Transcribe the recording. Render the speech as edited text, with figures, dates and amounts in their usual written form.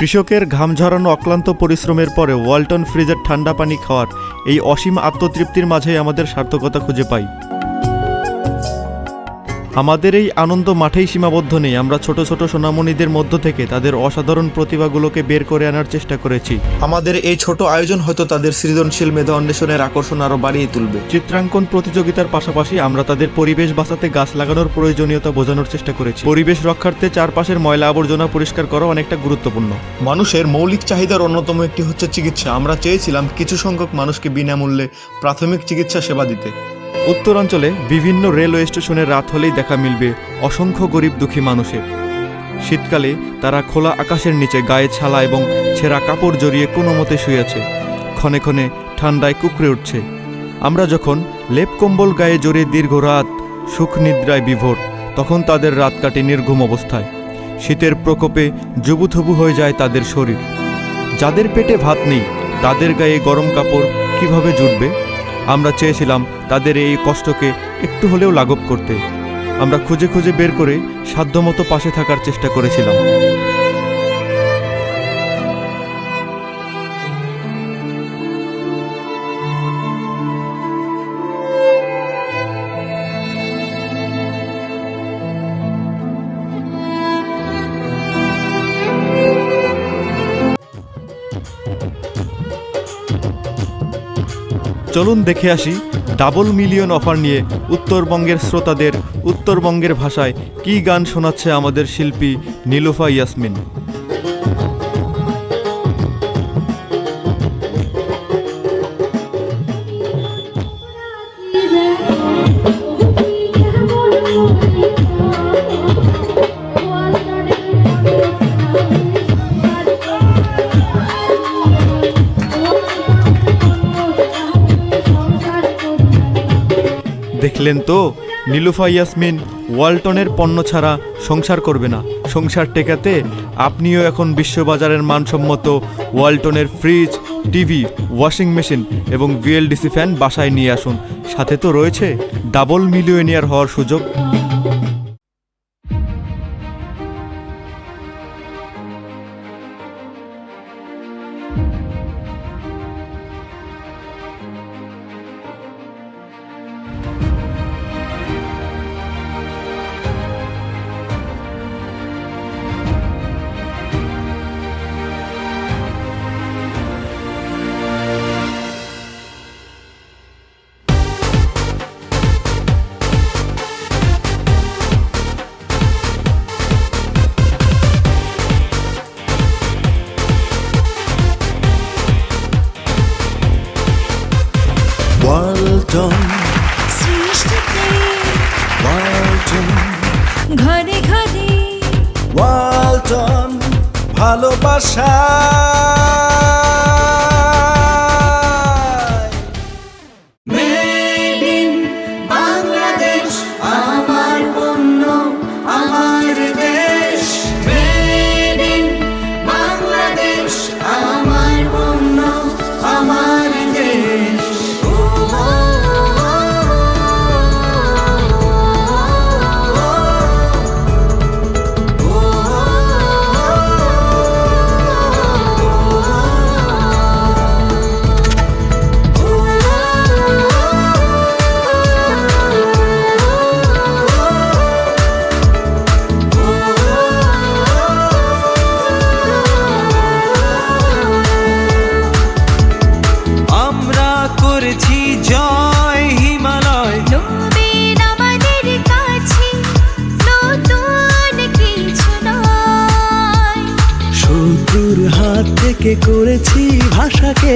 কৃষকের ঘাম ঝরানো অক্লান্ত পরিশ্রমের পরে ওয়ালটন ফ্রিজের ঠান্ডা পানি খাওয়ার এই অসীম আত্মতৃপ্তির মাঝেই আমাদের সার্থকতা খুঁজে পাই। আমাদের এই আনন্দ মাঠেই সীমাবদ্ধ নেই। আমরা ছোট ছোট সোনামণিদের মধ্য থেকে তাদের অসাধারণ প্রতিভাগুলোকে বের করে আনার চেষ্টা করেছি। আমাদের এই ছোট আয়োজন হয়তো তাদের সৃজনশীল মেধা অন্বেষণের আকর্ষণ আরও বাড়িয়ে তুলবে। চিত্রাঙ্কন প্রতিযোগিতার পাশাপাশি আমরা তাদের পরিবেশ বাঁচাতে গাছ লাগানোর প্রয়োজনীয়তা বোঝানোর চেষ্টা করেছি। পরিবেশ রক্ষার্থে চারপাশের ময়লা আবর্জনা পরিষ্কার করা অনেকটা গুরুত্বপূর্ণ। মানুষের মৌলিক চাহিদার অন্যতম একটি হচ্ছে চিকিৎসা। আমরা চেয়েছিলাম কিছু সংখ্যক মানুষকে বিনামূল্যে প্রাথমিক চিকিৎসা সেবা দিতে। উত্তরাঞ্চলে বিভিন্ন রেলওয়ে স্টেশনে রাত হলেই দেখা মিলবে অসংখ্য গরিব দুঃখী মানুষের। শীতকালে তারা খোলা আকাশের নিচে গায়ে ছালা এবং ছেঁড়া কাপড় জড়িয়ে কোনো মতে শুয়ে আছে, ক্ষণে ক্ষণে ঠান্ডায় কুঁকড়ে উঠছে। আমরা যখন লেপ কম্বল গায়ে জড়িয়ে দীর্ঘ রাত সুখ নিদ্রায় বিভোর, তখন তাদের রাত কাটে নির্ঘুম অবস্থায়। শীতের প্রকোপে জুবুথুবু হয়ে যায় তাদের শরীর। যাদের পেটে ভাত নেই তাদের গায়ে গরম কাপড় কিভাবে জুটবে? আমরা চেয়েছিলাম তাদের এই কষ্টকে একটু হলেও লাঘব করতে। আমরা খুঁজে খুঁজে বের করে সাধ্যমতো পাশে থাকার চেষ্টা করেছিলাম। চলুন দেখে আসি ডাবল মিলিয়ন অফার নিয়ে উত্তরবঙ্গের শ্রোতাদের উত্তরবঙ্গের ভাষায় কী গান শোনাচ্ছে আমাদের শিল্পী নীলুফা ইয়াসমিন। দেখলেন তো, নীলুফা ইয়াসমিন ওয়ালটনের পণ্য ছাড়া সংসার করবে না। সংসার টেকাতে আপনিও এখন বিশ্ববাজারের মানসম্মত ওয়ালটনের ফ্রিজ, টিভি, ওয়াশিং মেশিন এবং VLDC ফ্যান বাসায় নিয়ে আসুন। সাথে তো রয়েছে ডাবল মিলিয়নিয়ার হওয়ার সুযোগ। ওয়ালটন সৃষ্টিতে, ওয়ালটন ঘরে ঘরে, ওয়ালটন ভালোবাসা। মেড ইন বাংলাদেশ, আমার পণ্য আমার দেশ। মেড ইন বাংলাদেশ, আমার পণ্য আমার দেশ। জয় হিমালয়, নবীন আমাদের কাছে নতুন কিছু নয়। শত্রুর হাত থেকে করেছি ভাষাকে